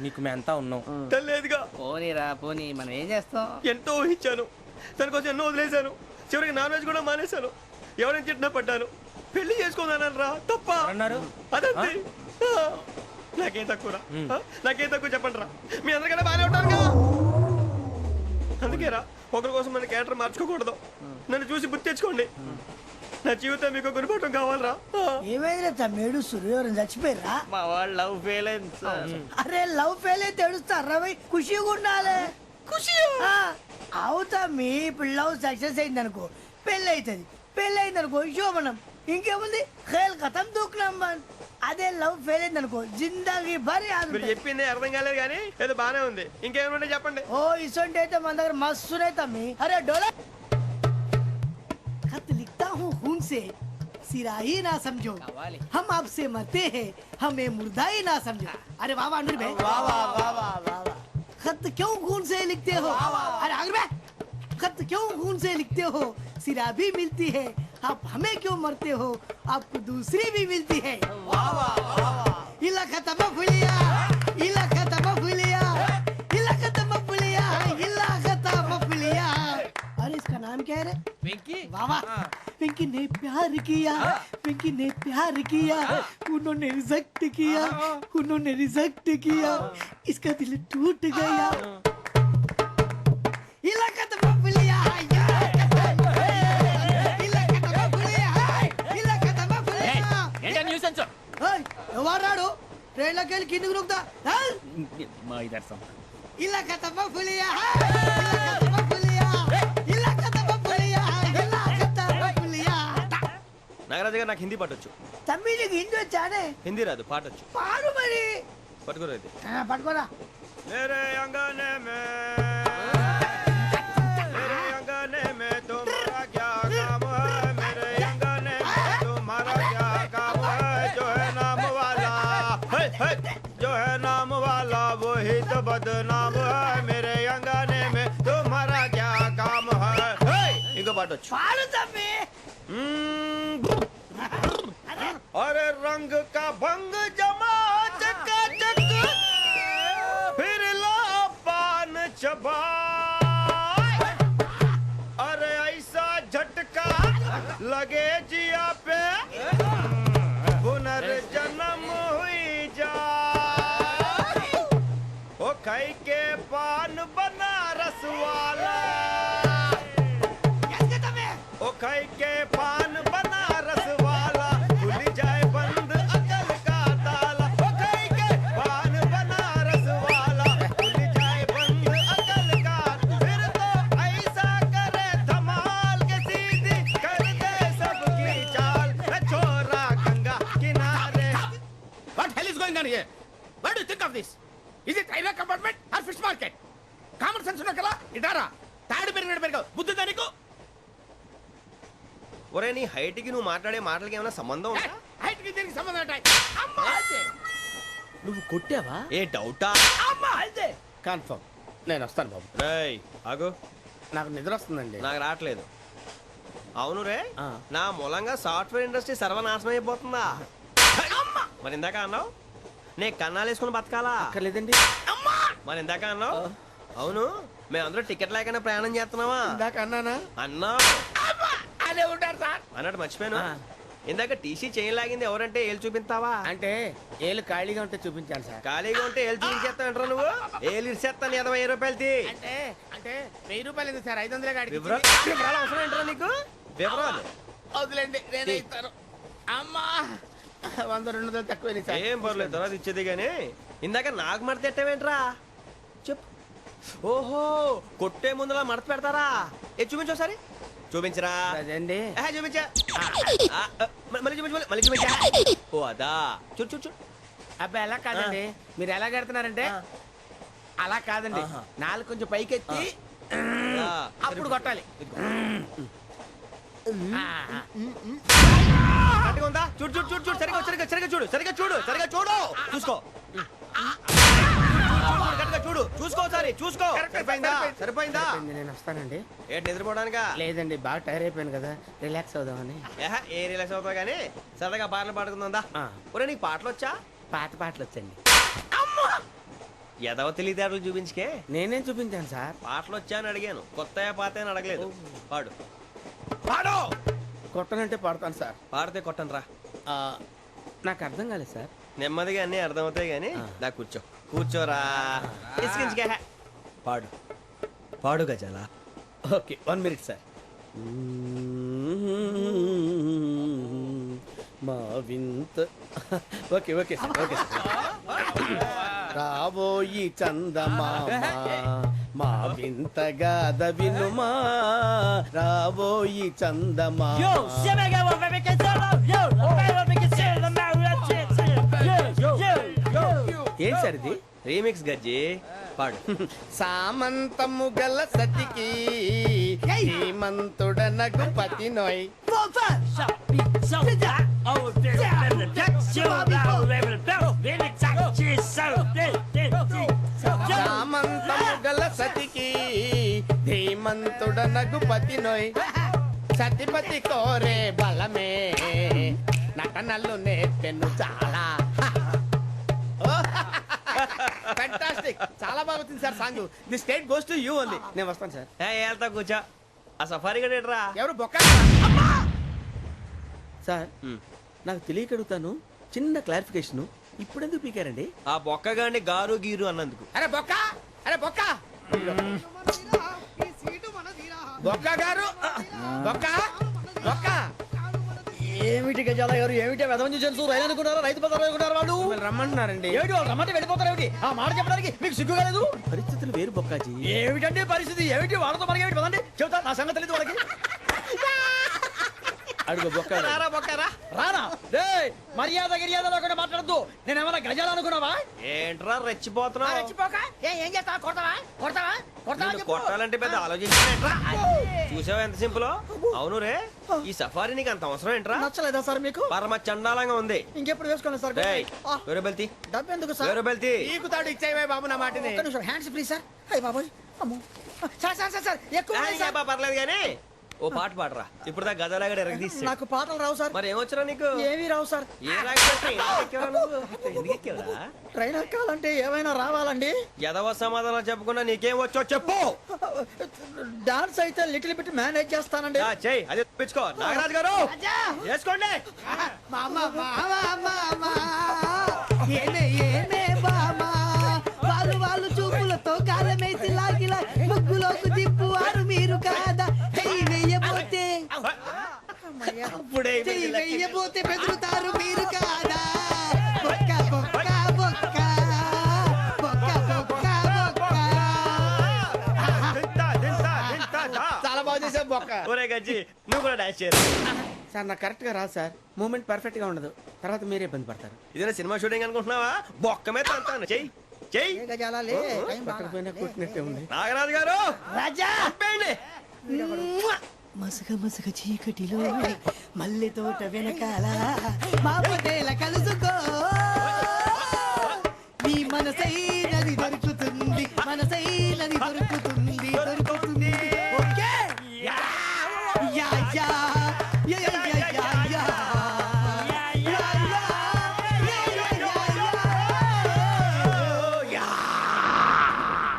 నీకు మేమంతా ఉన్నాం. తెలియదుగా. పోనీరా పోనీ, మనం ఏం చేస్తాం? ఎంతో ఊహించాను, దానికోసం ఎన్నో వదిలేశాను. చివరికి నాన్ వెజ్ కూడా మానేశాను. ఎవరైనా తిట్టినా పడ్డాను. పెళ్లి చేసుకుందానరా తప్ప అన్నారు. అదంతే. నాకేం తక్కువరా? నాకేం తక్కువ చెప్పండి రా. మీ అందరికన్నా బాగానే ఉంటారు కదా. అందుకేరా ఒకరి కోసం మన క్యారెక్టర్ మార్చుకోకూడదు. నన్ను చూసి గుర్తు తెచ్చుకోండి. నా జీవితం మీకు గురిపటం కావాలరా. ఏమైనా తమ్మేడు సూర్యవరం చచ్చిపోయిరా? మా వాళ్ళు లవ్ ఫెయిల్ అయింది సార్. అరే లవ్ ఫెయిల్ అయితే ఏడుస్తారా? ఖుషిగా ఉండాలి. ఖుషి అవుతా. మీ ఇప్పుడు లవ్ సక్సెస్ అయింది అనుకో పెళ్ళి అవుతుంది. పెళ్ళి అయింది అనుకో శోభనం. ఇంకేముంది ఖేల్ కథం దూకునాం బాన్. అదే లవ్ ఫెయిల్ అయింది అనుకో జిందాగీ భారీ మీరు చెప్పింది అర్థం కాలేదు కానీ ఏదో బానే ఉంది. ఇంకేమైనా చెప్పండి. ఓ ఇసొంటి అయితే మన దగ్గర మస్తునే తమ్మి. అరే డోలా खत लिखता हूँ खून से सिरा ही ना समझो, हम आपसे मरते हैं हमें मुर्दा ही ना समझो. अरे वाह वाह भाई, वाह वाह वाह वाह वाह. खत क्यों खून से लिखते हो? अरे आगे भाई, खत क्यों खून से लिखते हो? सिरा भी मिलती है, आप हमें क्यों मरते हो? आपको दूसरी भी मिलती है. वाह वाह वाह. इला खत्म फुलिया, इला खत्म फुलिया, इला खत्म फुलिया, इला खत्म फुलिया. अरे इसका नाम क्या है रे? వెంకీ. वाह पिंकी ने प्यार किया, पिंकी ने प्यार किया, उन्होंने रिजेक्ट किया, उन्होंने रिजेक्ट किया, इसका दिल टूट गया. इलाका तो बबलिया है, इलाका तो बबलिया है, इलाका तो बबलिया. ఏంటా న్యూసెన్స్? ओए ఎవరాడు ట్రైన్ లోకి వెళ్ళి కిందకి రుకుతా? మా ఇదర్సం. इलाका तो बबलिया है, इलाका तो बबलिया, इलाका तो बबलिया है, इलाका तो बबलिया. నాగరాజు గారు నాకు హిందీ పాటొచ్చు. తమ్మి నీకు హిందీ వచ్చానే? హిందీ రాదు, పాటొచ్చు. పాడు మరి. పట్టుకోరైతే పట్టుకోరా. मेरे अंगने में मेरे अंगने में तुम्हारा क्या काम है? मेरे अंगने में तुम्हारा क्या काम है? जो है नाम वाला जो है नाम वाला वही तो बदनाम है. मेरे अंगने में तुम्हारा क्या काम है? इनको पाटो. పాడు తమ్మి. अरे रंग का भंग जमा चकाचक फिर ला पान चबा. अरे ऐसा झटका लगे जिया पे पुनर्जन्म हुई जा. ओ खाई के पान बनारस वाला, ओ खाई के पान बनारस वाला खुल जाए बंद अकल का ताला. ओ खाई के पान बनारस वाला खुल जाए बंद अकल का. फिर तो ऐसा करे धमाल के सीधी कर दे सबकी चाल. छोरा गंगा किनारे. What hell is going on here? What do you think of this? Is it railway compartment or fish market? Common sense ఉన్నా కదా ఇటారా. తాడు పెరిగినట్టు పెరిగావు. బుద్ధి దానికి. ఒరే నీ హైట్ కి నువ్వు మాట్లాడే మాటలకి ఏమైనా సంబంధం ఉందా? హైట్ కి దీనికి సంబంధం ఉంటాయి. అమ్మా అయితే నువ్వు కొట్టావా? ఏ డౌటా? అమ్మా అయితే కన్ఫర్మ్. నేను వస్తాను బాబు. రేయ్ ఆగు. నాకు నిద్ర వస్తుందండి. నాకు రావట్లేదు. అవును రే, ఆ. నా మూలంగా సాఫ్ట్వేర్ ఇండస్ట్రీ సర్వనాశనం అయిపోతుందా? మరి ఇందాక అన్నావు నే కన్నాలు వేసుకుని బతకాలా? అక్కర్లేదండి. అమ్మా మరి ఇందాక అన్నావు అవును మేమందరూ టికెట్ లేకనే ప్రయాణం చేస్తున్నావా? ఇందాక అన్నానా? అన్నా అదే ఉంటారు సార్ అన్నట్టు మర్చిపోయాను. ఆ. ఇందాక టీసీ చేయి లాగింది ఎవరంటే ఏళ్ళు చూపిస్తావా? అంటే ఏళ్ళు ఖాళీగా ఉంటే చూపించాను సార్. ఖాళీగా ఉంటే ఏళ్ళు చూపించేస్తానంటారా నువ్వు? ఏళ్ళు ఇచ్చేస్తాను 20 రూపాయలది. అంటే అంటే 1000 రూపాయలు ఎందుకు సార్? 500 కాడికి వివరాలు అవసరం ఏంటరా నీకు? వివరాలు వదిలేండి, నేనే ఇస్తాను. అమ్మా 100 200 తక్కువ సార్. ఏం పర్లేదు, తర్వాత ఇచ్చేది కానీ ఇందాక నాకు మడత ఎట్టవేంట్రా చెప్పు. ఓహో కొట్టే ముందులా మడత పెడతారా? ఏ చూపించు ఒకసారి. చూపించరా? అదండి. చూపించా. మళ్ళీ చూపించు, మళ్ళీ చూపించా. ఓ అదా, చూడు చూడు చూడు. అబ్బాయి ఎలా కాదండి, మీరు ఎలా కడుతున్నారంటే అలా కాదండి. నాలుగు కొంచెం పైకెత్తి అప్పుడు కొట్టాలి. కరెక్ట్గా ఉందా? చూడు చూడు చూడు చూడు. సరిగా సరిగా సరిగా చూడు, సరిగా చూడు, సరిగా చూడు. చూసుకో కరెక్ట్గా చూడు, చూసుకో ఒకసారి చూసుకో. సరిపోయిందా? సరిపోయిందా? నేను వస్తానండి. ఏంటి నిద్రపోవడానికా? లేదండి, బాగా టైర్ అయిపోయాను కదా, రిలాక్స్ అవుదామని. ఏ రిలాక్స్ అవుతావు కానీ సరదాగా పాటలు పాడుకుందా? ఒరే నీకు పాటలు వచ్చా? పాత పాటలు వచ్చండి. ఎదవ తెలివితేటలు చూపించుకే. నేనేం చూపించాను సార్? పాటలు వచ్చా అని అడిగాను, కొత్త పాత అని అడగలేదు. పాడు. పాడు. కొట్టనంటే పాడతాను సార్. పాడితే కొట్టను రా. నాకు అర్థం కాలేదు సార్. నెమ్మదిగా అన్నీ అర్థమవుతాయి కానీ దా కూర్చో. కూర్చోరా. ఇసుకించుకే. పాడు. పాడు గజాల. Okay 1 minute sir. మా వింత. Okay okay sir, okay sir. రాబోయి చందమామ మా వింత గాథ వినుమా, రాబోయి చందమామ. ఏం సార్ ఇది? రీమిక్స్ గజ్జి. పాడు. సామంతము గల సతికి హేమంతుడనగు పతి నోయ్. సామంతము గల సతికి ధీమంతుడనగు పతి నోయ్. సతిపతి కోరే బలమే నటనలు నేర్పెను చాలా. ఫ్యాంటాస్టిక్, చాలా బాగా వచ్చింది sir song. The state goes to you only. నేను వస్తాను సార్. వెళ్తా కూర్చో. ఆ సఫారీ గడేట్రా. ఎవరు బొక్క సార్? నాకు తెలియక అడుగుతాను, చిన్న క్లారిఫికేషన్. ఇప్పుడు ఎందుకు పీకారండి? ఆ బొక్కగాండి గారు గీరు అన్నందుకు. అరే బొక్క, అరే బొక్క, బొక్క గారు, బొక్క బొక్క. ఏమిటి గజాల గారు, ఏమిటి వెదవం చూసాను రైలు అనుకున్నారా, రైతు బజార్ అనుకున్నారు వాళ్ళు? మిమ్మల్ని రమ్మంటున్నారండి. ఏమిటి వాళ్ళు రమ్మంటే వెళ్ళిపోతారు ఏమిటి? ఆ మాట చెప్పడానికి మీకు సిగ్గు కాలేదు? పరిస్థితులు వేరు బొక్కాజీ. ఏమిటండి పరిస్థితి, ఏమిటి వాళ్ళతో మనకి ఏమిటి పదండి చెబుతా, నా సంగతి తెలియదు వాళ్ళకి. అడుగు బొక్క. రారా బొక్కరా. రానా రే, మర్యాద గిర్యాద లేకుండా మాట్లాడద్దు. నేను ఏమన్నా గజాలు అనుకున్నావా? ఏంట్రా రెచ్చిపోతున్నావు? ఏం చేస్తా, కొడతావా కొడతావా కొడతావా నిన్ను కొట్టాలంటే పెద్ద ఆలోచించానేట్రా. చూసావా ఎంత సింపుల్. అవును రే, ఈ సఫారీ నీకు అంత అవసరం ఏంట్రా? నచ్చలేదా సార్ మీకు? పరమ చండాలంగా ఉంది. ఇంకెప్పుడు వేసుకోండి సార్. ఏయ్, వేరే బెల్తి. డబ్బు ఎందుకు సార్? వేరే బెల్తి. నీకు తాడు ఇచ్చాయి బాబు నా మాటని. ఒక్క నిమిషం, హ్యాండ్స్ ఫ్రీ సార్. అయ్య బాబోయ్, అమ్మో. సార్ సార్ సార్ సార్ ఎక్కువ ఉన్నాయి సార్. పర్లేదు కానీ ఓ పాట పాడరా. ఇప్పుడు దా గదలాగడ ఎరగదీసి. నాకు పాటలు రావు సార్. మరి ఏమొచ్చరా నీకు? ఏమీ రావు సార్. ఏ రాకపోతే ఎందుకు ఎక్కేవరా? ట్రైన్ ఎక్కాలంటే ఏమైనా రావాలండి. ఎదవ సమాధానం చెప్పకుండా నీకేం వచ్చో చెప్పు. డాన్స్ అయితే లిటిల్ బిట్ మేనేజ్ చేస్తానండి. చెయ్యి, అదే తెప్పించుకో. నాగరాజు గారు చేసుకోండి. మామా మామా మామా ఏనే ఏనే మామా, వాళ్ళు చూపులతో కాలమేసి లాగిలా ముగ్గులోకి తిప్పువారు మీరు కాదా? చెయ్యి వెయ్యబోతే అప్పుడే చెయ్యి వెయ్యబోతే బెదురుతారు మీరు కాదా? బొక్క బొక్క బొక్క బొక్క బొక్క బొక్క. చాలా బాగా చేసావు బొక్క. ఒరే గజ్జి, నువ్వు కూడా డాన్స్ చేయరు. సార్ నాకు కరెక్ట్ గా రాదు సార్. మూమెంట్ పర్ఫెక్ట్ గా ఉండదు, తర్వాత మీరే ఇబ్బంది పడతారు. ఇదేనా సినిమా షూటింగ్ అనుకుంటున్నావా? బొక్క మీద అంటాను. చెయ్యి చెయ్యి. పక్కన పోయినా కొట్టినట్టే ఉంది. నాగరాజు గారు రాజా ఆపేయండి. మసక మసక చీకటిలో మల్లె తోట వెనకాల మా పటేల కలుసుకో, నీ మనసైనది దొరికి